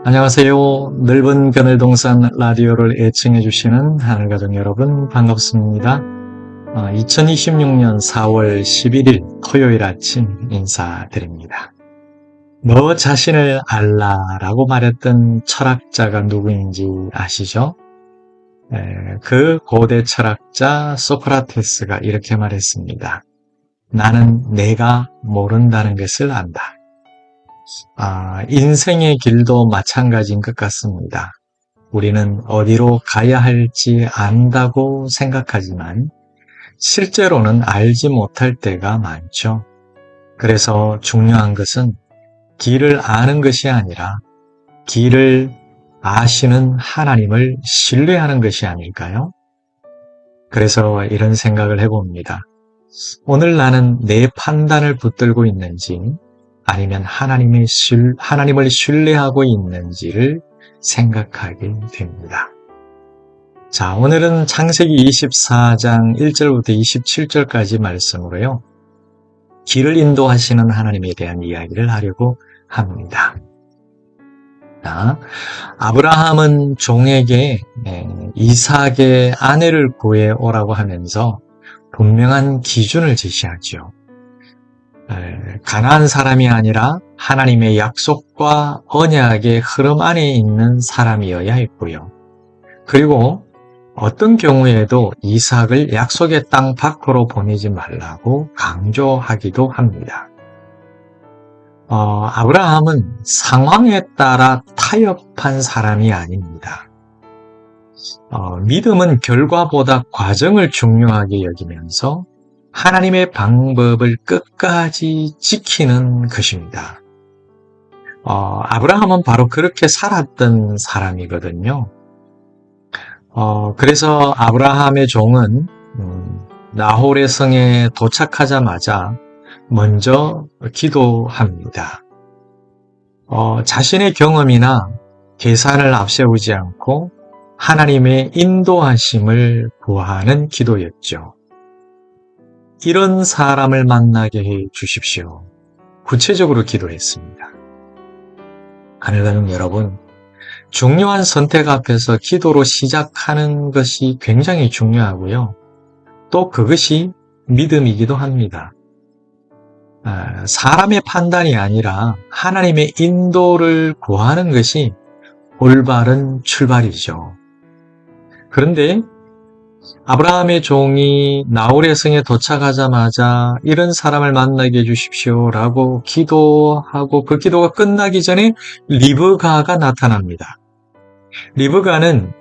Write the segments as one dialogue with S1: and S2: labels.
S1: 안녕하세요. 넓은 그늘동산 라디오를 애청해 주시는 하늘가족 여러분 반갑습니다. 2026년 4월 11일 토요일 아침 인사드립니다. 너 자신을 알라라고 말했던 철학자가 누구인지 아시죠? 그 고대 철학자 소크라테스가 이렇게 말했습니다. 나는 내가 모른다는 것을 안다. 인생의 길도 마찬가지인 것 같습니다. 우리는 어디로 가야 할지 안다고 생각하지만 실제로는 알지 못할 때가 많죠. 그래서 중요한 것은 길을 아는 것이 아니라 길을 아시는 하나님을 신뢰하는 것이 아닐까요? 그래서 이런 생각을 해봅니다. 오늘 나는 내 판단을 붙들고 있는지 아니면 하나님을 신뢰하고 있는지를 생각하게 됩니다. 자, 오늘은 창세기 24장 1절부터 27절까지 말씀으로요. 길을 인도하시는 하나님에 대한 이야기를 하려고 합니다. 자, 아브라함은 종에게 이삭의 아내를 구해오라고 하면서 분명한 기준을 제시하죠. 가난한 사람이 아니라 하나님의 약속과 언약의 흐름 안에 있는 사람이어야 했고요. 그리고 어떤 경우에도 이삭을 약속의 땅 밖으로 보내지 말라고 강조하기도 합니다. 아브라함은 상황에 따라 타협한 사람이 아닙니다. 믿음은 결과보다 과정을 중요하게 여기면서 하나님의 방법을 끝까지 지키는 것입니다. 아브라함은 바로 그렇게 살았던 사람이거든요. 그래서 아브라함의 종은 나홀의 성에 도착하자마자 먼저 기도합니다. 자신의 경험이나 계산을 앞세우지 않고 하나님의 인도하심을 구하는 기도였죠. 이런 사람을 만나게 해 주십시오. 구체적으로 기도했습니다. 하늘가족 여러분, 중요한 선택 앞에서 기도로 시작하는 것이 굉장히 중요하고요. 또 그것이 믿음이기도 합니다. 사람의 판단이 아니라 하나님의 인도를 구하는 것이 올바른 출발이죠. 그런데 아브라함의 종이 나홀의 성에 도착하자마자 이런 사람을 만나게 해주십시오라고 기도하고 그 기도가 끝나기 전에 리브가가 나타납니다. 리브가는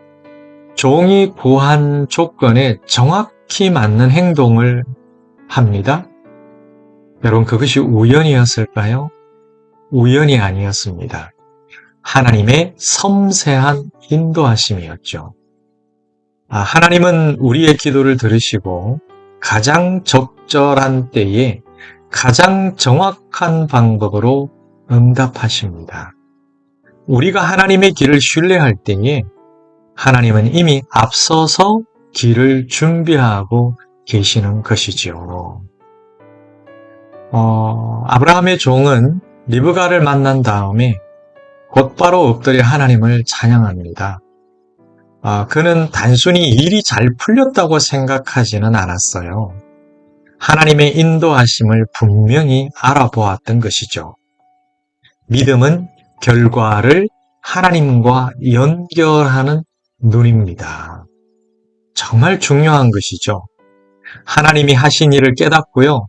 S1: 종이 구한 조건에 정확히 맞는 행동을 합니다. 여러분, 그것이 우연이었을까요? 우연이 아니었습니다. 하나님의 섬세한 인도하심이었죠. 하나님은 우리의 기도를 들으시고 가장 적절한 때에 가장 정확한 방법으로 응답하십니다. 우리가 하나님의 길을 신뢰할 때에 하나님은 이미 앞서서 길을 준비하고 계시는 것이지요. 아브라함의 종은 리브가를 만난 다음에 곧바로 엎드려 하나님을 찬양합니다. 그는 단순히 일이 잘 풀렸다고 생각하지는 않았어요. 하나님의 인도하심을 분명히 알아보았던 것이죠. 믿음은 결과를 하나님과 연결하는 눈입니다. 정말 중요한 것이죠. 하나님이 하신 일을 깨닫고요.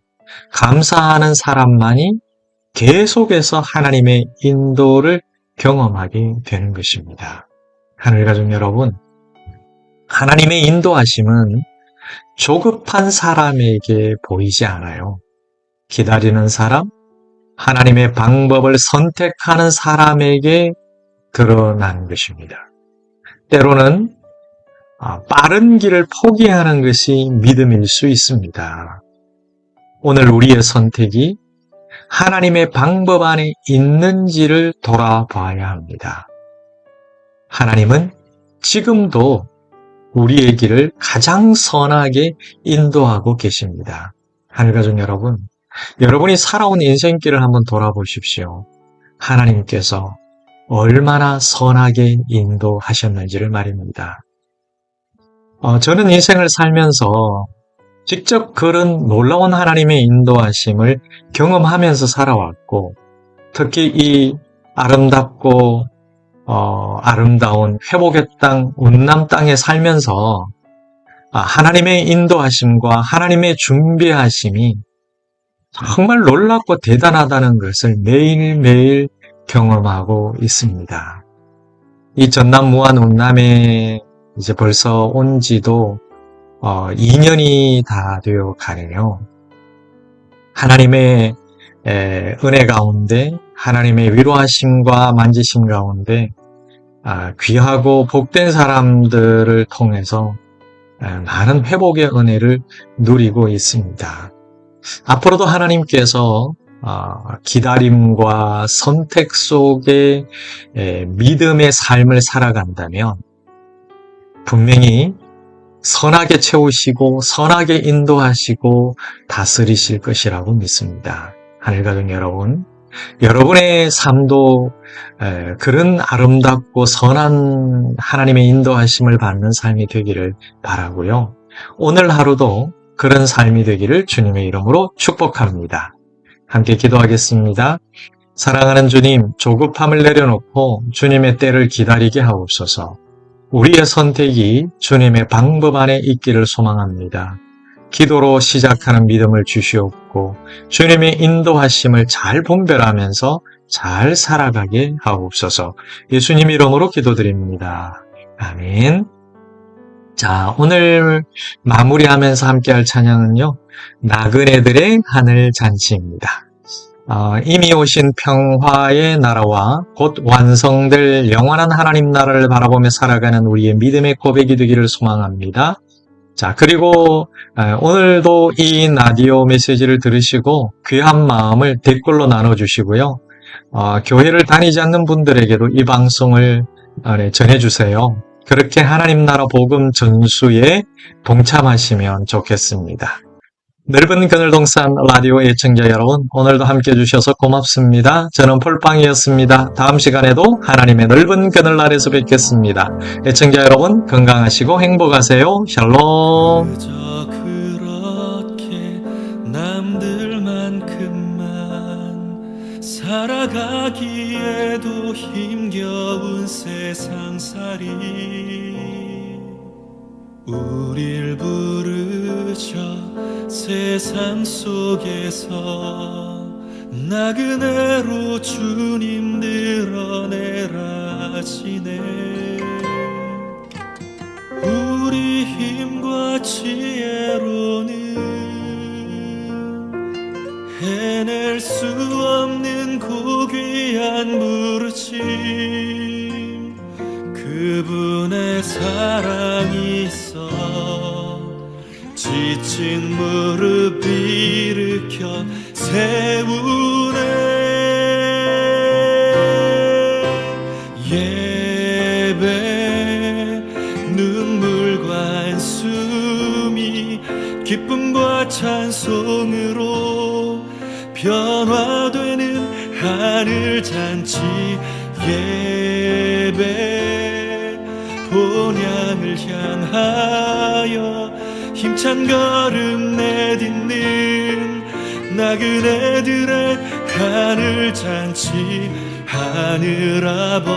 S1: 감사하는 사람만이 계속해서 하나님의 인도를 경험하게 되는 것입니다. 하늘가족 여러분, 하나님의 인도하심은 조급한 사람에게 보이지 않아요. 기다리는 사람, 하나님의 방법을 선택하는 사람에게 드러나는 것입니다. 때로는 빠른 길을 포기하는 것이 믿음일 수 있습니다. 오늘 우리의 선택이 하나님의 방법 안에 있는지를 돌아봐야 합니다. 하나님은 지금도 우리의 길을 가장 선하게 인도하고 계십니다. 하늘가족 여러분, 여러분이 살아온 인생길을 한번 돌아보십시오. 하나님께서 얼마나 선하게 인도하셨는지를 말입니다. 저는 인생을 살면서 직접 그런 놀라운 하나님의 인도하심을 경험하면서 살아왔고, 특히 이 아름답고 아름다운 회복의 땅, 운남 땅에 살면서 하나님의 인도하심과 하나님의 준비하심이 정말 놀랍고 대단하다는 것을 매일매일 경험하고 있습니다. 이 전남 무안 운남에 이제 벌써 온 지도 2년이 다 되어 가네요. 하나님의 은혜 가운데, 하나님의 위로하심과 만지심 가운데 귀하고 복된 사람들을 통해서 많은 회복의 은혜를 누리고 있습니다. 앞으로도 하나님께서 기다림과 선택 속에 믿음의 삶을 살아간다면 분명히 선하게 채우시고 선하게 인도하시고 다스리실 것이라고 믿습니다. 하늘가족 여러분, 여러분의 삶도 그런 아름답고 선한 하나님의 인도하심을 받는 삶이 되기를 바라고요. 오늘 하루도 그런 삶이 되기를 주님의 이름으로 축복합니다. 함께 기도하겠습니다. 사랑하는 주님, 조급함을 내려놓고 주님의 때를 기다리게 하옵소서. 우리의 선택이 주님의 방법 안에 있기를 소망합니다. 기도로 시작하는 믿음을 주시옵고 주님의 인도하심을 잘 분별하면서 잘 살아가게 하옵소서. 예수님 이름으로 기도드립니다. 아멘. 자, 오늘 마무리하면서 함께할 찬양은요, 나그네들의 하늘 잔치입니다. 이미 오신 평화의 나라와 곧 완성될 영원한 하나님 나라를 바라보며 살아가는 우리의 믿음의 고백이 되기를 소망합니다. 자, 그리고 오늘도 이 라디오 메시지를 들으시고 귀한 마음을 댓글로 나눠주시고요. 교회를 다니지 않는 분들에게도 이 방송을 전해주세요. 그렇게 하나님 나라 복음 전수에 동참하시면 좋겠습니다. 넓은 그늘동산 라디오 애청자 여러분, 오늘도 함께 해주셔서 고맙습니다. 저는 폴빵이었습니다. 다음 시간에도 하나님의 넓은 그늘 아래서 뵙겠습니다. 애청자 여러분, 건강하시고 행복하세요. 샬롬.
S2: 그저 그렇게 남들만큼만 살아가기에도 힘겨운 세상살이 우릴 부르셔 세상 속에서 나그네로 주님 드러내라 하시네. 우리 힘과 지혜로는 해낼 수 없는 고귀한 부르심, 그분의 사랑이 있어 지친 무릎 일으켜 세우네. 예배 눈물과 한숨이 기쁨과 찬송으로 변화되는 하늘잔치. 예배 본향을 향하여 힘찬 걸음 내딛는 나그네들의 하늘잔치. 하늘아버지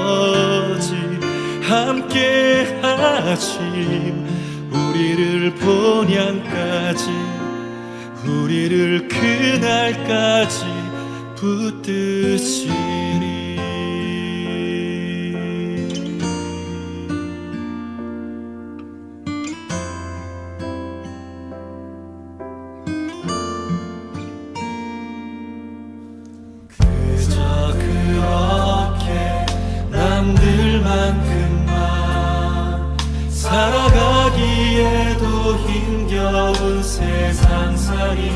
S2: 함께 하심, 우리를 본향까지, 우리를 그날까지 붙드시리. 그저 그렇게 남들만큼만 살아가기에도 힘겨운 세상살이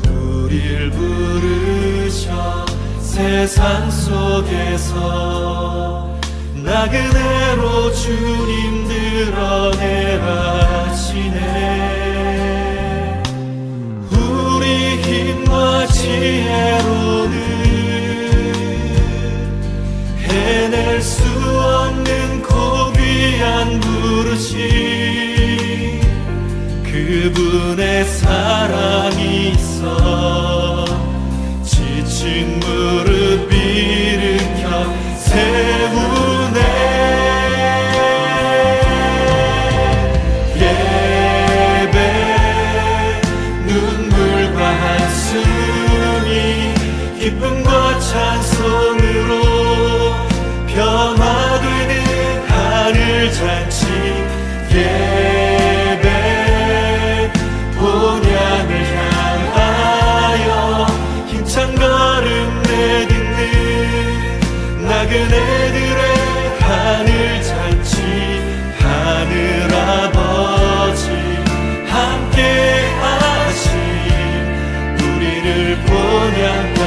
S2: 우릴 부르셔 세상 속에서 나그네로 주님 드러내라 하시네. 우리 힘과 지혜로는 부르신 그분의 사랑이 있어 지친 무릎 일으켜 세우네 예배 눈물과 한숨이 기쁨과 찬송으로 변화되는 하늘잔치 예배 본향을 향하여 힘찬 걸음 내딛는 나그네들의 하늘잔치 하늘아버지 함께하신 우리를 본향